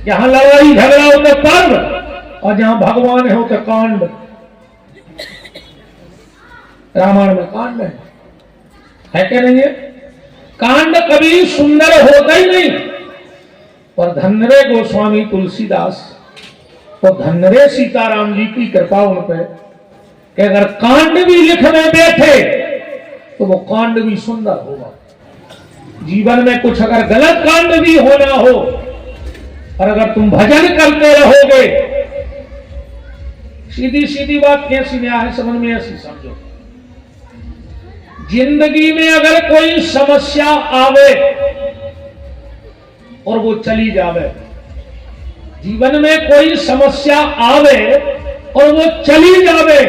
जहां लड़ाई झगड़ा होता पर्व, और जहां भगवान है होता कांड। रामायण में कांड है क्या नहीं है? कांड कभी सुंदर होता ही नहीं। पर धन्य गोस्वामी तुलसीदास, तो धन्य सीताराम जी की कृपा उन पे कि अगर कांड भी लिखने बैठे तो वो कांड भी सुंदर होगा। जीवन में कुछ अगर गलत कांड भी होना हो, और अगर तुम भजन करते रहोगे, सीधी सीधी बात कैसी न्याय है समझ में, ऐसी समझो। जिंदगी में अगर कोई समस्या आवे और वो चली जावे, जीवन में कोई समस्या आवे और वो चली जावे,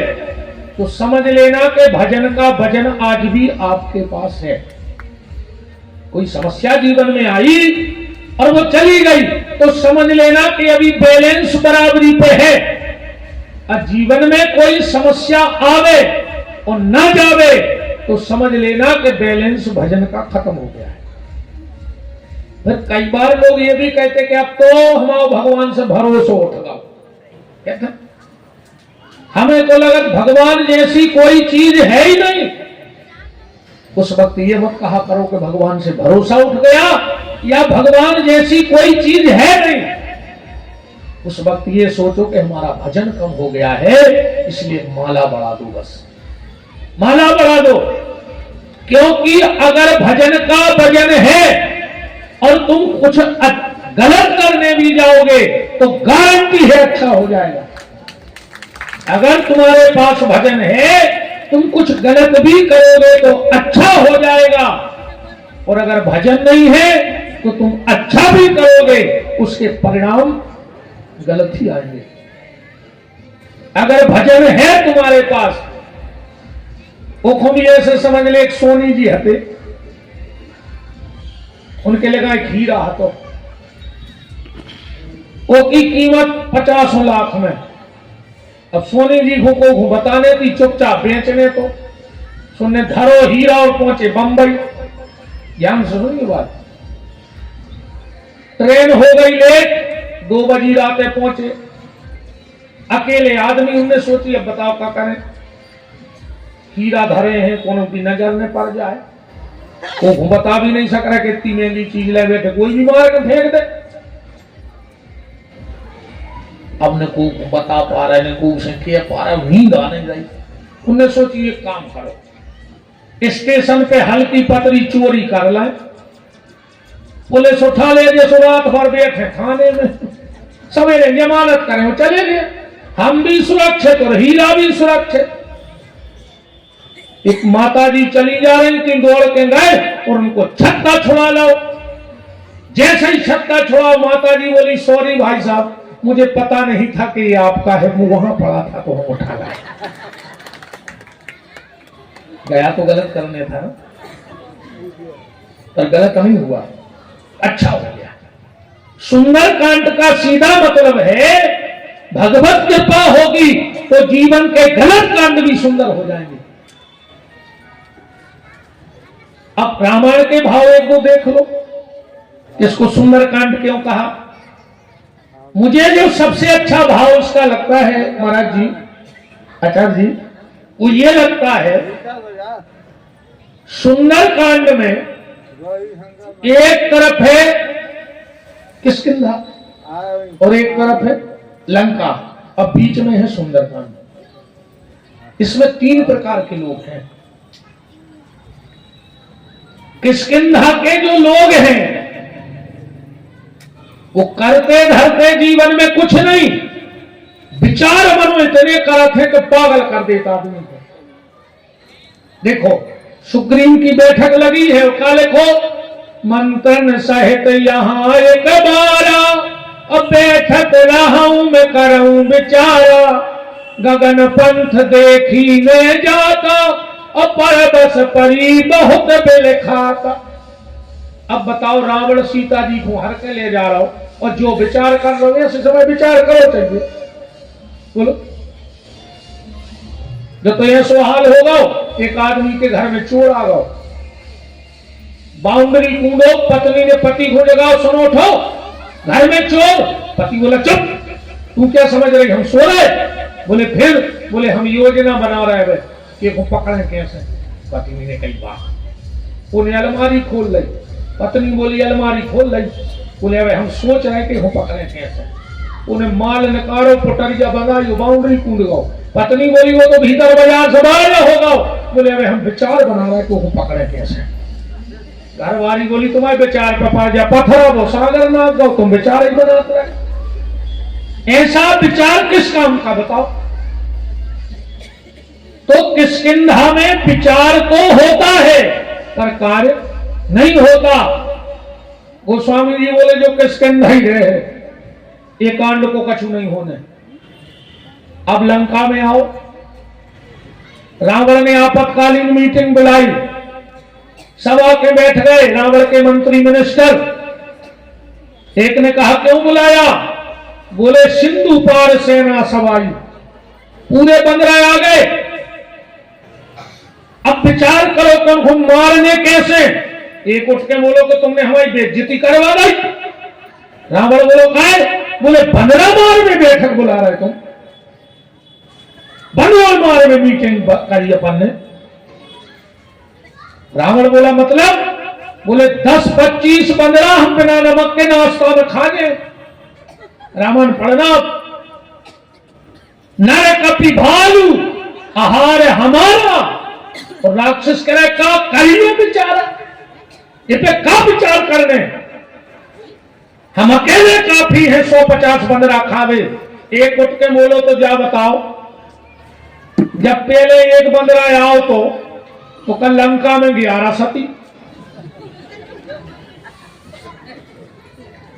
तो समझ लेना कि भजन का भजन आज भी आपके पास है। कोई समस्या जीवन में आई और वो चली गई, तो समझ लेना कि अभी बैलेंस बराबरी पे है। और जीवन में कोई समस्या आवे और ना जावे, तो समझ लेना कि बैलेंस भजन का खत्म हो गया है। फिर कई बार लोग ये भी कहते कि अब तो हमारा भगवान से भरोसा उठ गया, कहते हमें तो लगा भगवान जैसी कोई चीज है ही नहीं। उस वक्त ये मत कहा करो कि भगवान से भरोसा उठ गया या भगवान जैसी कोई चीज है नहीं। उस वक्त ये सोचो कि हमारा भजन कम हो गया है, इसलिए माला बढ़ा दो, बस माला बढ़ा दो। क्योंकि अगर भजन का भजन है और तुम कुछ गलत करने भी जाओगे तो गारंटी है अच्छा हो जाएगा। अगर तुम्हारे पास भजन है, तुम कुछ गलत भी करोगे तो अच्छा हो जाएगा, और अगर भजन नहीं है तो तुम अच्छा भी करोगे, उसके परिणाम गलत ही आएंगे। अगर भजन है तुम्हारे पास, वो खूब ऐसे समझ ले, एक सोनी जी हते, उनके लगा एक हीरा हतो, वो की कीमत 50 लाख में। अब सोनी जी को बताने थी चुपचाप बेचने, तो सुनने धरो हीरा और पहुंचे बंबई। ध्यान सुनो ये बात। ट्रेन हो गई लेट, 2 बजी रात पहुंचे, अकेले आदमी। उनने सोची अब बताओ क्या करें, हीरा धरे हैं, कोनो की नजर में पड़ जाए। वो बता भी नहीं सक रहा कि इतनी महंगी चीज ले बैठे, कोई भी मार के फेंक दे। अब न को बता पा रहे, न को उसे कह पा रहा, नींद आने गई। उनने सोची एक काम करो, स्टेशन पे हल्की पतरी चोरी कर लाए, पुलिस उठा ले, जैसे रात भर बैठे थाने में, सवेरे जमानत करें, चले गए। हम भी सुरक्षित और हीरा भी सुरक्षित। एक माता जी चली जा रही थी, दौड़ के गए और उनको छक्का छुड़ा लो। जैसे ही छक्का छुड़ा, माता जी बोली सॉरी भाई साहब, मुझे पता नहीं था कि ये आपका है, वो वहां पड़ा था तो हम उठा लाए। गया तो गलत करने था ना, पर गलत नहीं हुआ, अच्छा हो गया। सुंदर कांड का सीधा मतलब है भगवत कृपा होगी तो जीवन के गलत कांड भी सुंदर हो जाएंगे। अब रामायण के भाव एक को देख लो, इसको सुंदर कांड क्यों कहा। मुझे जो सबसे अच्छा भाव उसका लगता है महाराज जी, आचार्य जी, वो ये लगता है सुंदर कांड में एक तरफ है किष्किंधा और एक तरफ है लंका, अब बीच में है सुंदर कांड। इसमें 3 प्रकार के लोग हैं। किष्किंधा के जो लोग हैं वो करते धरते जीवन में कुछ नहीं, विचार मन में इतने करते कि पागल कर देता आदमी को। देखो सुग्रीव की बैठक लगी है, क्या लिखो, मंत्रन सहित यहाँ एक बारा, अब बैठक रहाऊं मैं करूं विचारा, गगन पंथ देखी में जाता, अपर बस परी बहुत बिलखाता। अब बताओ, रावण सीता जी को हर के ले जा रहा हो और जो विचार कर रहे हो ऐसे समय विचार करो चाहिए, बोलो। जो तो यह सवाल होगा, एक आदमी के घर में चोर आ गया, बाउंड्री कूदो, पत्नी ने पति को जगाओ, सुनो उठो, घर में चोर। पति बोला चुप, तू क्या समझ रही, हम सो रहे। बोले फिर, बोले हम योजना बना रहे हैं कि वो पकड़े कैसे। पत्नी ने कही वाह। उन्हें अलमारी खोल ली। पत्नी बोली अलमारी खोल ली। बोले अब हम सोच रहे कि वो पकड़े कैसे। उन्हें माल निकालो, पुटरिया बनाई, बाउंड्री कूद गो। पत्नी बोली वो तो भीतर बाजार से बाहर होगा। बोले अब हम विचार बना रहे कि वो पकड़े कैसे। घरवाली बोली तुम्हारे विचार पर पा जा, पत्थर वो सागर नाथ गो, तुम विचार ही बनाते रहे। ऐसा विचार किस काम का बताओ। तो किष्किंधा में विचार तो होता है पर कार्य नहीं होता। गोस्वामी जी बोले जो किष्किंधा ही रहे ये कांड को कछु नहीं होने। अब लंका में आओ, रावण ने आपातकालीन मीटिंग बुलाई, सब आके बैठ गए। रावण के मंत्री मिनिस्टर। एक ने कहा क्यों बुलाया। बोले सिंधु पार सेना सब आई, पूरे 15 आ गए। अब विचार करो कि उनको मारने कैसे। एक उठ के बोलो कि तुमने हमारी बेइज्जती करवा दी। रावण बोलो काय। बोले 15 मार में बैठक बुला रहे तुम, 15 मार में मीटिंग करी अपन ने। रावण बोला मतलब। बोले 10, 25, 15 हम बिना नमक के नाश्ता में खा गए। रावण पढ़ना नर कपि भालू आहार हमारा। और राक्षस कह रहे का करिए विचार, ये पे का विचार करने, हम अकेले काफी है 150 15 खावे। एक उठ के बोलो तो जा बताओ, जब पहले एक 15 आओ तो कल लंका में 11 सती।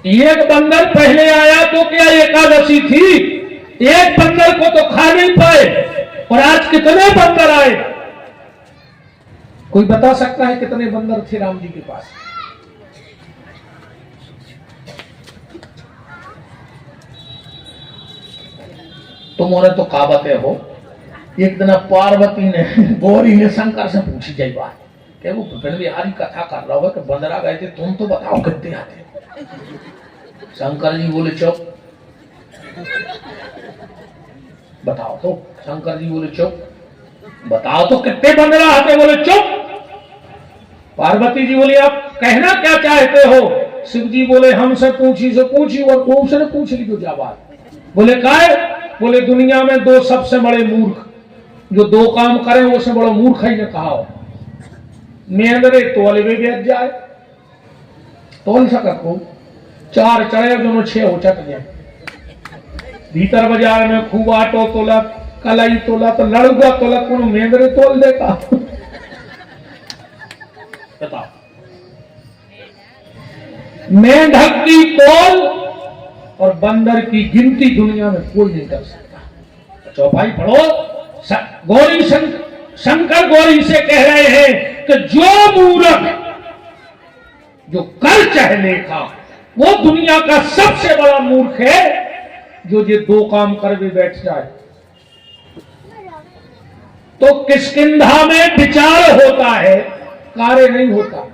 एक बंदर पहले आया तो क्या एकादशी थी, एक बंदर को तो खा नहीं पाए और आज कितने बंदर आए। कोई बता सकता है कितने बंदर थे राम जी के पास। तुमने तो कहावतें हो। एक दिन पार्वती ने गौरी ने शंकर से पूछी जाई बात कि वो विपिन बिहारी कथा कर रहा होगा कि बंदरा गए थे, तुम तो बताओ कितने आते। शंकर जी बोले चुप, बताओ तो। शंकर जी बोले चुप, बताओ तो कितने बंदरा आते। बोले चुप। पार्वती जी बोली आप कहना क्या चाहते हो। शिव जी बोले हमसे पूछी से पूछी और उसने पूछ ली तो जा बात। बोले काय। बोले दुनिया में 2 सबसे बड़े मूर्ख, जो 2 काम करें उससे बड़ा मूर्ख ही ने कहा हो। मेरे तोल में बैठ जाए, तोल सकत हो 4 चढ़े दोनों 6 हो चक जाए। भीतर बाजार में खूब आटो तोलत, कलाई तोलत, लड़ुआ तोलत, को मेंदरे तोल देता। बताओ। मेंढक की तोल और बंदर की गिनती दुनिया में कोई नहीं कर सकता। चौपाई पढ़ो। गौरी शंकर गौरी से कह रहे हैं कि जो मूर्ख जो कर चाहे लेखा वो दुनिया का सबसे बड़ा मूर्ख है, जो ये 2 काम कर भी बैठ जाए। तो किष्किंधा में विचार होता है, कार्य नहीं होता।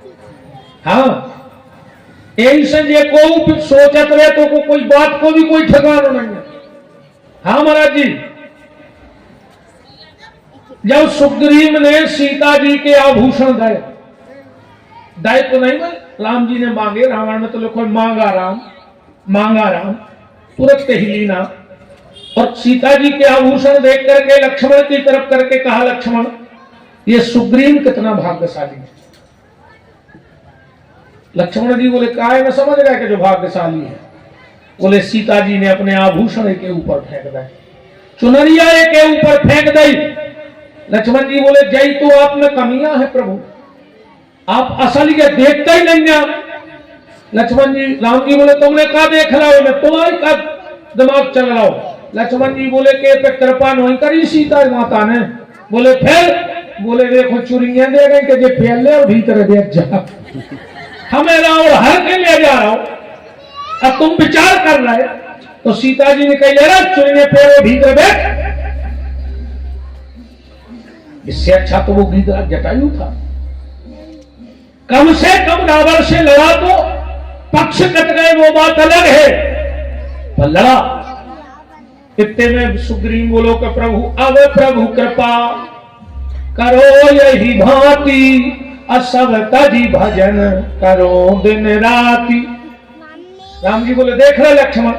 हाँ यही से जे को सोचत रहे तो कोई बात को भी कोई ठिकाना नहीं है। हाँ महाराज जी, जब सुग्रीव ने सीता जी के आभूषण दे तो नहीं भाई, राम जी ने मांगे। रामायण में तो लिखो मांगा राम, तुरंत ही लीना। और सीता जी के आभूषण देख करके लक्ष्मण की तरफ करके कहा लक्ष्मण ये सुग्रीव कितना भाग्यशाली है। लक्ष्मण जी बोले काहे में समझ गए कि जो भाग्यशाली है। बोले सीता जी ने अपने आभूषण के ऊपर फेंक दे, चुनरिया के ऊपर फेंक दी। लक्ष्मण जी बोले जय तो आप में कमियां है प्रभु, आप असल ये देखते ही नहीं है। लक्ष्मण जी, राम जी बोले तुमने कहा देख रहा मैं तुम्हारी का दिमाग चल रहा हो। लक्ष्मण जी बोले के पे कृपा नहीं करी सीता माता ने। बोले फिर, बोले देखो चुरियां दे गई कि जे फैल और भीतर बैठ जा, हमें रावण हर के ले जा रहा हो। अब तुम विचार कर रहे तो सीता जी ने कही ले रहा चुरियां पैर भीतर बैठ। इससे अच्छा तो वो गीतराज जटायु था, कम से कम रावण से लड़ा तो पक्ष कट गए वो बात अलग है, पर लड़ा। इतने में सुग्रीव बोलो कि प्रभु अब प्रभु कृपा करो यही भांति, असब तजी भजन करो दिन राति। राम जी बोले देख रहे लक्ष्मण,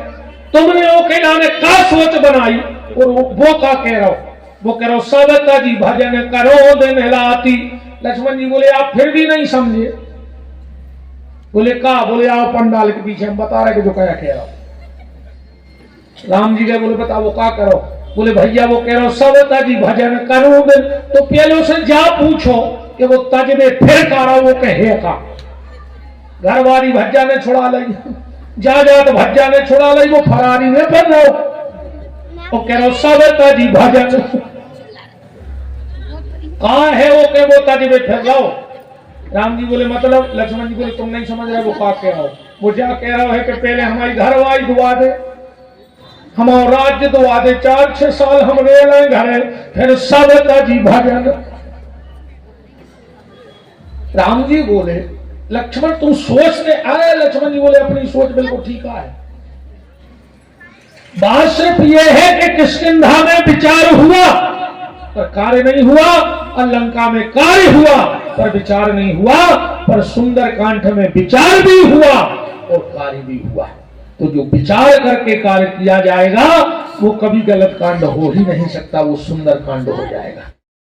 तुमने वो कहना ने का सोच बनाई और वो का कह रहा हो, वो कह रहा हो सब तजी भजन करो दिन राति। लक्ष्मण जी बोले आप फिर भी नहीं समझे। बोले का? बोले आओ पंडाल के पीछे हम बता रहे कि जो क्या कह रहा हो। राम जी के बोले बताओ वो का करो? बोले भैया वो कह रहा हो सब तजी भजन करो दिन। तो पहले से जा पूछो कि वो तज में फिर का रहा वो कहे का। घर वाली भज्जा ने छुड़ा ली, जा तो भज्जा ने छुड़ा ली, वो फरारी में फिर रहो। वो कह रहा हो सब तजी भजन कहा है वो के वो तज में फिर रहो। राम जी बोले मतलब? लक्ष्मण जी बोले तुम नहीं समझ रहे वो का कह रहा हो। वो जा कह रहा है कि पहले हमारी घरवाली दुआ दे, हमारा राज्य दुआ दे, 4-6 साल हम रह घर, फिर सब तजी भजन। राम जी बोले लक्ष्मण तुम सोचने आए? लक्ष्मण जी बोले अपनी सोच बिल्कुल ठीक है। बात सिर्फ यह है कि किष्किंधा में विचार हुआ पर कार्य नहीं हुआ, और लंका में कार्य हुआ पर विचार नहीं हुआ, पर सुंदर कांठ में विचार भी हुआ और कार्य भी हुआ। तो जो विचार करके कार्य किया जाएगा वो कभी गलत कांड हो ही नहीं सकता, वो सुंदर कांड हो जाएगा।